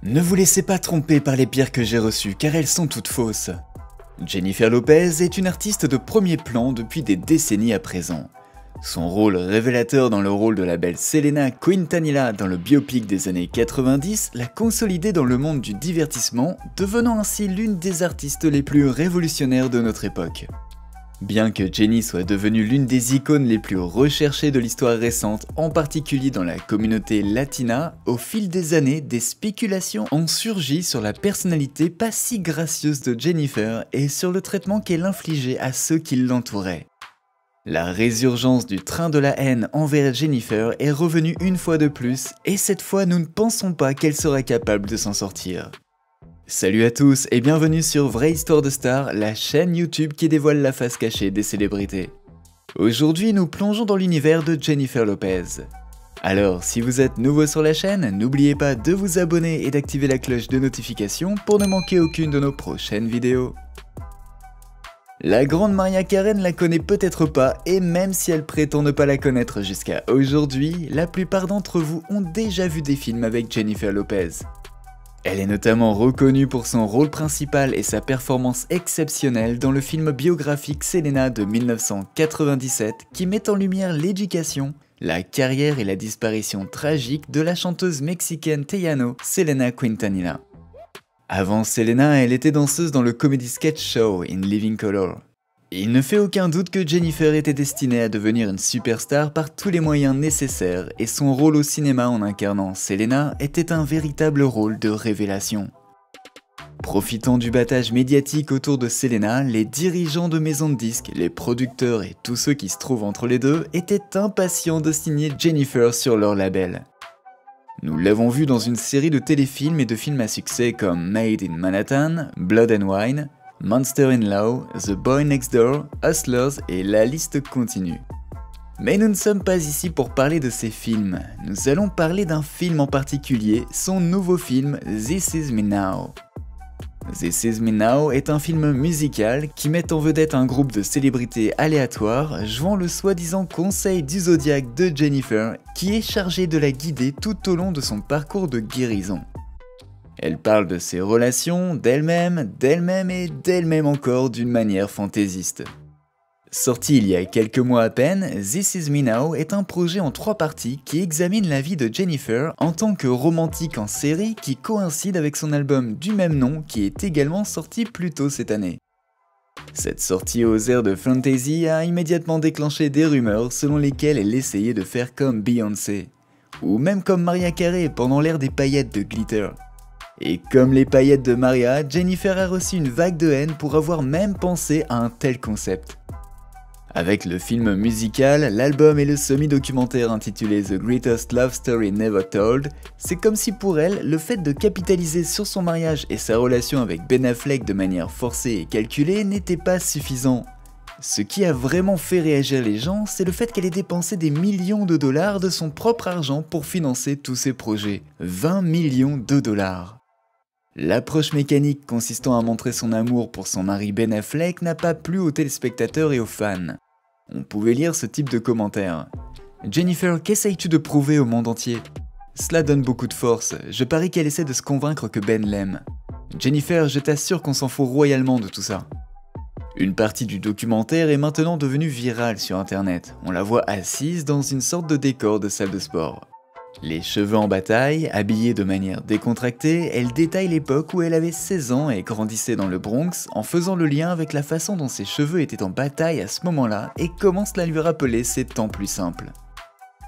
Ne vous laissez pas tromper par les pires que j'ai reçus car elles sont toutes fausses. Jennifer Lopez est une artiste de premier plan depuis des décennies à présent. Son rôle révélateur dans le rôle de la belle Selena Quintanilla dans le biopic des années 90 l'a consolidée dans le monde du divertissement, devenant ainsi l'une des artistes les plus révolutionnaires de notre époque. Bien que Jenny soit devenue l'une des icônes les plus recherchées de l'histoire récente, en particulier dans la communauté latina, au fil des années, des spéculations ont surgi sur la personnalité pas si gracieuse de Jennifer et sur le traitement qu'elle infligeait à ceux qui l'entouraient. La résurgence du train de la haine envers Jennifer est revenue une fois de plus, et cette fois nous ne pensons pas qu'elle sera capable de s'en sortir. Salut à tous et bienvenue sur Vraie Histoire de Star, la chaîne YouTube qui dévoile la face cachée des célébrités. Aujourd'hui nous plongeons dans l'univers de Jennifer Lopez. Alors si vous êtes nouveau sur la chaîne, n'oubliez pas de vous abonner et d'activer la cloche de notification pour ne manquer aucune de nos prochaines vidéos. La grande Mariah Carey ne la connaît peut-être pas et même si elle prétend ne pas la connaître jusqu'à aujourd'hui, la plupart d'entre vous ont déjà vu des films avec Jennifer Lopez. Elle est notamment reconnue pour son rôle principal et sa performance exceptionnelle dans le film biographique Selena de 1997 qui met en lumière l'éducation, la carrière et la disparition tragique de la chanteuse mexicaine Tejano, Selena Quintanilla. Avant Selena, elle était danseuse dans le comedy sketch show In Living Color. Il ne fait aucun doute que Jennifer était destinée à devenir une superstar par tous les moyens nécessaires et son rôle au cinéma en incarnant Selena était un véritable rôle de révélation. Profitant du battage médiatique autour de Selena, les dirigeants de maisons de disques, les producteurs et tous ceux qui se trouvent entre les deux étaient impatients de signer Jennifer sur leur label. Nous l'avons vu dans une série de téléfilms et de films à succès comme Made in Manhattan, Blood and Wine, Monster in Law, The Boy Next Door, Hustlers et la liste continue. Mais nous ne sommes pas ici pour parler de ces films, nous allons parler d'un film en particulier, son nouveau film This Is Me Now. This Is Me Now est un film musical qui met en vedette un groupe de célébrités aléatoires jouant le soi-disant conseil du zodiaque de Jennifer qui est chargé de la guider tout au long de son parcours de guérison. Elle parle de ses relations, d'elle-même et d'elle-même encore d'une manière fantaisiste. Sorti il y a quelques mois à peine, This Is Me Now est un projet en 3 parties qui examine la vie de Jennifer en tant que romantique en série qui coïncide avec son album du même nom qui est également sorti plus tôt cette année. Cette sortie aux airs de fantasy a immédiatement déclenché des rumeurs selon lesquelles elle essayait de faire comme Beyoncé, ou même comme Mariah Carey pendant l'ère des paillettes de glitter. Et comme les paillettes de Mariah, Jennifer a reçu une vague de haine pour avoir même pensé à un tel concept. Avec le film musical, l'album et le semi-documentaire intitulé The Greatest Love Story Never Told, c'est comme si pour elle, le fait de capitaliser sur son mariage et sa relation avec Ben Affleck de manière forcée et calculée n'était pas suffisant. Ce qui a vraiment fait réagir les gens, c'est le fait qu'elle ait dépensé des millions de dollars de son propre argent pour financer tous ses projets. 20 millions de dollars. L'approche mécanique consistant à montrer son amour pour son mari Ben Affleck n'a pas plu aux téléspectateurs et aux fans. On pouvait lire ce type de commentaires. Jennifer, qu'essayes-tu de prouver au monde entier? Cela donne beaucoup de force, je parie qu'elle essaie de se convaincre que Ben l'aime. Jennifer, je t'assure qu'on s'en fout royalement de tout ça. Une partie du documentaire est maintenant devenue virale sur internet. On la voit assise dans une sorte de décor de salle de sport. Les cheveux en bataille, habillée de manière décontractée, elle détaille l'époque où elle avait 16 ans et grandissait dans le Bronx en faisant le lien avec la façon dont ses cheveux étaient en bataille à ce moment-là et comment cela lui rappelait ses temps plus simples.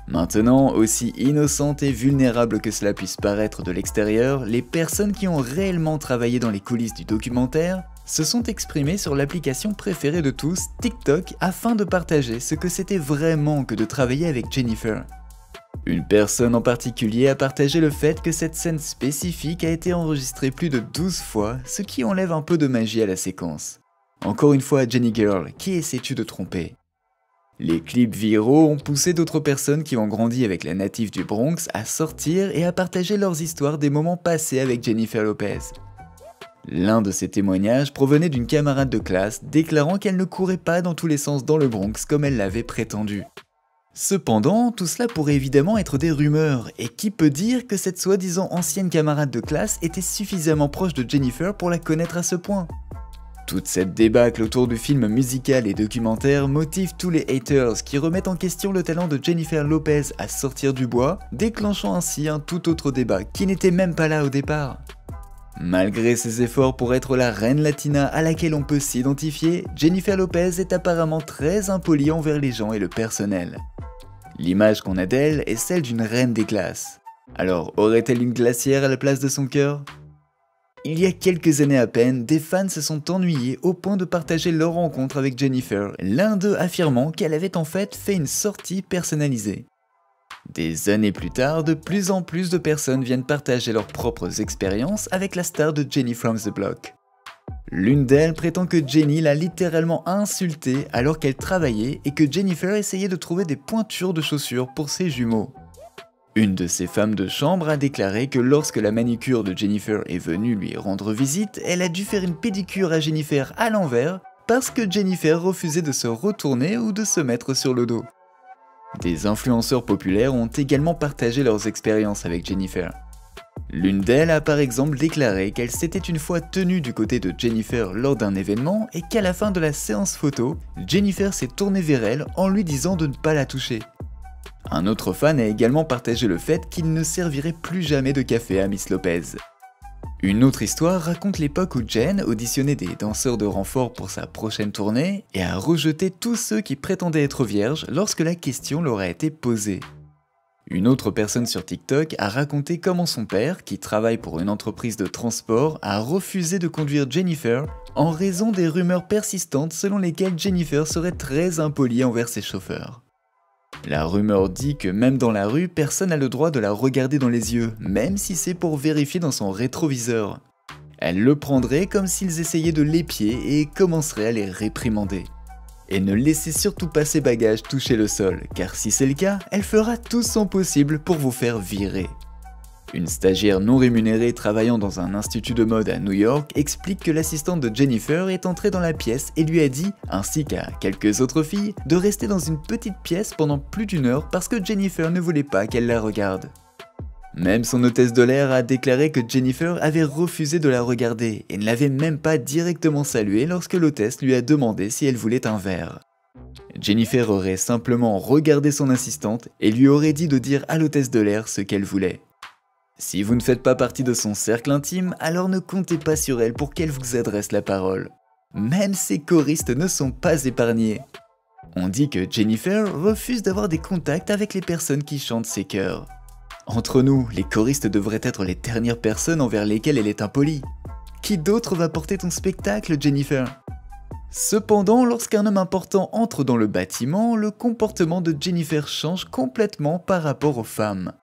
Maintenant, aussi innocente et vulnérable que cela puisse paraître de l'extérieur, les personnes qui ont réellement travaillé dans les coulisses du documentaire se sont exprimées sur l'application préférée de tous, TikTok, afin de partager ce que c'était vraiment que de travailler avec Jennifer. Une personne en particulier a partagé le fait que cette scène spécifique a été enregistrée plus de 12 fois, ce qui enlève un peu de magie à la séquence. Encore une fois, Jenny Girl, qui essaies-tu de tromper? Les clips viraux ont poussé d'autres personnes qui ont grandi avec la native du Bronx à sortir et à partager leurs histoires des moments passés avec Jennifer Lopez. L'un de ces témoignages provenait d'une camarade de classe déclarant qu'elle ne courait pas dans tous les sens dans le Bronx comme elle l'avait prétendu. Cependant, tout cela pourrait évidemment être des rumeurs, et qui peut dire que cette soi-disant ancienne camarade de classe était suffisamment proche de Jennifer pour la connaître à ce point? Toute cette débâcle autour du film musical et documentaire motive tous les haters qui remettent en question le talent de Jennifer Lopez à sortir du bois, déclenchant ainsi un tout autre débat qui n'était même pas là au départ. Malgré ses efforts pour être la reine latina à laquelle on peut s'identifier, Jennifer Lopez est apparemment très impolie envers les gens et le personnel. L'image qu'on a d'elle est celle d'une reine des glaces. Alors, aurait-elle une glacière à la place de son cœur? Il y a quelques années à peine, des fans se sont ennuyés au point de partager leur rencontre avec Jennifer, l'un d'eux affirmant qu'elle avait en fait une sortie personnalisée. Des années plus tard, de plus en plus de personnes viennent partager leurs propres expériences avec la star de Jenny from the Block. L'une d'elles prétend que Jenny l'a littéralement insultée alors qu'elle travaillait et que Jennifer essayait de trouver des pointures de chaussures pour ses jumeaux. Une de ses femmes de chambre a déclaré que lorsque la manucure de Jennifer est venue lui rendre visite, elle a dû faire une pédicure à Jennifer à l'envers parce que Jennifer refusait de se retourner ou de se mettre sur le dos. Des influenceurs populaires ont également partagé leurs expériences avec Jennifer. L'une d'elles a par exemple déclaré qu'elle s'était une fois tenue du côté de Jennifer lors d'un événement et qu'à la fin de la séance photo, Jennifer s'est tournée vers elle en lui disant de ne pas la toucher. Un autre fan a également partagé le fait qu'il ne servirait plus jamais de café à Miss Lopez. Une autre histoire raconte l'époque où Jen auditionnait des danseurs de renfort pour sa prochaine tournée et a rejeté tous ceux qui prétendaient être vierges lorsque la question leur a été posée. Une autre personne sur TikTok a raconté comment son père, qui travaille pour une entreprise de transport, a refusé de conduire Jennifer en raison des rumeurs persistantes selon lesquelles Jennifer serait très impolie envers ses chauffeurs. La rumeur dit que même dans la rue, personne n'a le droit de la regarder dans les yeux, même si c'est pour vérifier dans son rétroviseur. Elle le prendrait comme s'ils essayaient de l'épier et commencerait à les réprimander. Et ne laissez surtout pas ses bagages toucher le sol, car si c'est le cas, elle fera tout son possible pour vous faire virer. Une stagiaire non rémunérée travaillant dans un institut de mode à New York explique que l'assistante de Jennifer est entrée dans la pièce et lui a dit, ainsi qu'à quelques autres filles, de rester dans une petite pièce pendant plus d'une heure parce que Jennifer ne voulait pas qu'elle la regarde. Même son hôtesse de l'air a déclaré que Jennifer avait refusé de la regarder et ne l'avait même pas directement saluée lorsque l'hôtesse lui a demandé si elle voulait un verre. Jennifer aurait simplement regardé son assistante et lui aurait dit de dire à l'hôtesse de l'air ce qu'elle voulait. Si vous ne faites pas partie de son cercle intime, alors ne comptez pas sur elle pour qu'elle vous adresse la parole. Même ses choristes ne sont pas épargnés. On dit que Jennifer refuse d'avoir des contacts avec les personnes qui chantent ses chœurs. Entre nous, les choristes devraient être les dernières personnes envers lesquelles elle est impolie. Qui d'autre va porter ton spectacle, Jennifer? Cependant, lorsqu'un homme important entre dans le bâtiment, le comportement de Jennifer change complètement par rapport aux femmes.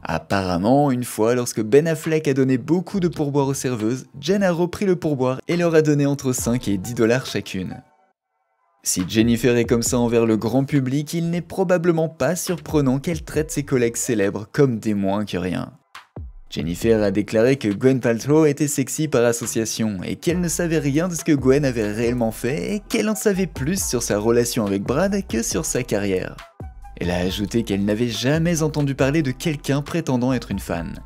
Apparemment, une fois, lorsque Ben Affleck a donné beaucoup de pourboires aux serveuses, Jen a repris le pourboire et leur a donné entre 5 et 10 $ chacune. Si Jennifer est comme ça envers le grand public, il n'est probablement pas surprenant qu'elle traite ses collègues célèbres comme des moins que rien. Jennifer a déclaré que Gwyneth Paltrow était sexy par association et qu'elle ne savait rien de ce que Gwen avait réellement fait et qu'elle en savait plus sur sa relation avec Brad que sur sa carrière. Elle a ajouté qu'elle n'avait jamais entendu parler de quelqu'un prétendant être une fan.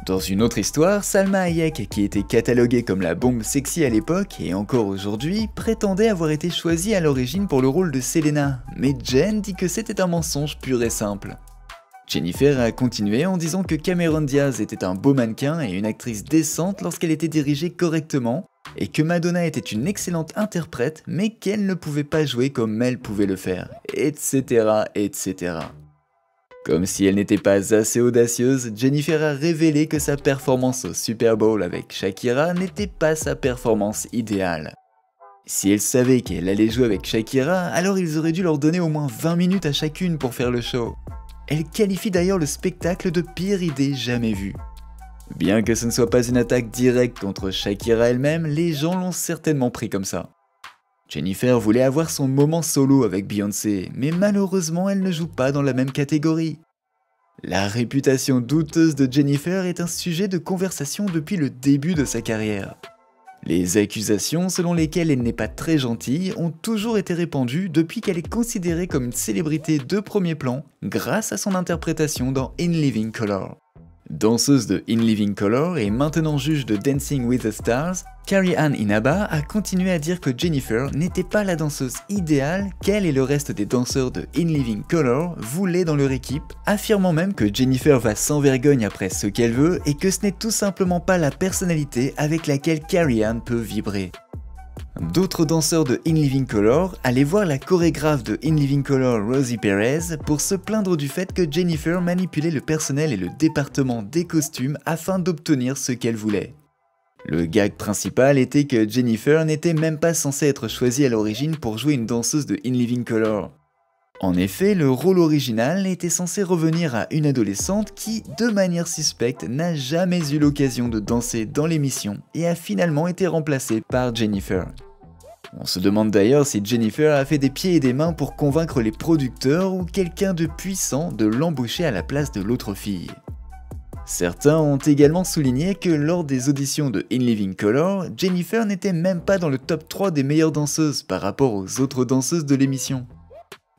Dans une autre histoire, Salma Hayek, qui était cataloguée comme la bombe sexy à l'époque et encore aujourd'hui, prétendait avoir été choisie à l'origine pour le rôle de Selena, mais Jen dit que c'était un mensonge pur et simple. Jennifer a continué en disant que Cameron Diaz était un beau mannequin et une actrice décente lorsqu'elle était dirigée correctement, et que Madonna était une excellente interprète mais qu'elle ne pouvait pas jouer comme elle pouvait le faire, etc. etc. Comme si elle n'était pas assez audacieuse, Jennifer a révélé que sa performance au Super Bowl avec Shakira n'était pas sa performance idéale. Si elle savait qu'elle allait jouer avec Shakira, alors ils auraient dû leur donner au moins 20 minutes à chacune pour faire le show. Elle qualifie d'ailleurs le spectacle de pire idée jamais vue. Bien que ce ne soit pas une attaque directe contre Shakira elle-même, les gens l'ont certainement pris comme ça. Jennifer voulait avoir son moment solo avec Beyoncé, mais malheureusement elle ne joue pas dans la même catégorie. La réputation douteuse de Jennifer est un sujet de conversation depuis le début de sa carrière. Les accusations selon lesquelles elle n'est pas très gentille ont toujours été répandues depuis qu'elle est considérée comme une célébrité de premier plan grâce à son interprétation dans In Living Color. Danseuse de In Living Color et maintenant juge de Dancing with the Stars, Carrie-Anne Inaba a continué à dire que Jennifer n'était pas la danseuse idéale qu'elle et le reste des danseurs de In Living Color voulaient dans leur équipe, affirmant même que Jennifer va sans vergogne après ce qu'elle veut et que ce n'est tout simplement pas la personnalité avec laquelle Carrie-Anne peut vibrer. D'autres danseurs de In Living Color allaient voir la chorégraphe de In Living Color, Rosie Perez, pour se plaindre du fait que Jennifer manipulait le personnel et le département des costumes afin d'obtenir ce qu'elle voulait. Le gag principal était que Jennifer n'était même pas censée être choisie à l'origine pour jouer une danseuse de In Living Color. En effet, le rôle original était censé revenir à une adolescente qui, de manière suspecte, n'a jamais eu l'occasion de danser dans l'émission et a finalement été remplacée par Jennifer. On se demande d'ailleurs si Jennifer a fait des pieds et des mains pour convaincre les producteurs ou quelqu'un de puissant de l'embaucher à la place de l'autre fille. Certains ont également souligné que lors des auditions de In Living Color, Jennifer n'était même pas dans le top 3 des meilleures danseuses par rapport aux autres danseuses de l'émission.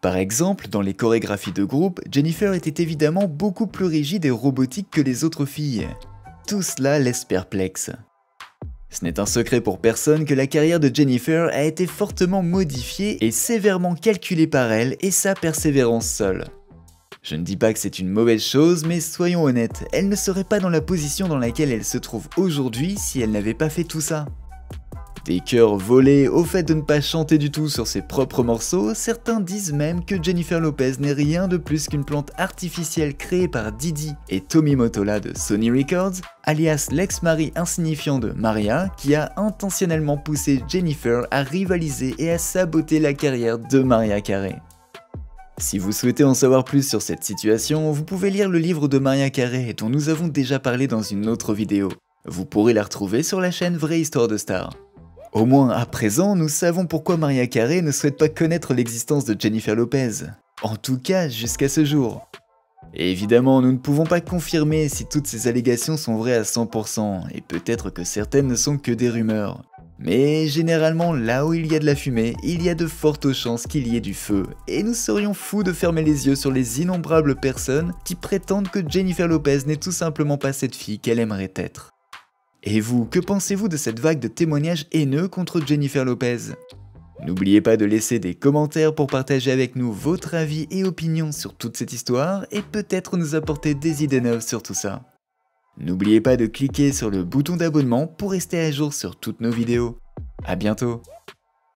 Par exemple, dans les chorégraphies de groupe, Jennifer était évidemment beaucoup plus rigide et robotique que les autres filles. Tout cela laisse perplexe. Ce n'est un secret pour personne que la carrière de Jennifer a été fortement modifiée et sévèrement calculée par elle et sa persévérance seule. Je ne dis pas que c'est une mauvaise chose, mais soyons honnêtes, elle ne serait pas dans la position dans laquelle elle se trouve aujourd'hui si elle n'avait pas fait tout ça. Des cœurs volés au fait de ne pas chanter du tout sur ses propres morceaux, certains disent même que Jennifer Lopez n'est rien de plus qu'une plante artificielle créée par Didi et Tommy Mottola de Sony Records, alias l'ex-mari insignifiant de Maria, qui a intentionnellement poussé Jennifer à rivaliser et à saboter la carrière de Mariah Carey. Si vous souhaitez en savoir plus sur cette situation, vous pouvez lire le livre de Mariah Carey dont nous avons déjà parlé dans une autre vidéo. Vous pourrez la retrouver sur la chaîne Vraie Histoire de Star. Au moins à présent, nous savons pourquoi Mariah Carey ne souhaite pas connaître l'existence de Jennifer Lopez. En tout cas, jusqu'à ce jour. Et évidemment, nous ne pouvons pas confirmer si toutes ces allégations sont vraies à 100%, et peut-être que certaines ne sont que des rumeurs. Mais généralement, là où il y a de la fumée, il y a de fortes chances qu'il y ait du feu, et nous serions fous de fermer les yeux sur les innombrables personnes qui prétendent que Jennifer Lopez n'est tout simplement pas cette fille qu'elle aimerait être. Et vous, que pensez-vous de cette vague de témoignages haineux contre Jennifer Lopez? N'oubliez pas de laisser des commentaires pour partager avec nous votre avis et opinion sur toute cette histoire et peut-être nous apporter des idées neuves sur tout ça. N'oubliez pas de cliquer sur le bouton d'abonnement pour rester à jour sur toutes nos vidéos. À bientôt!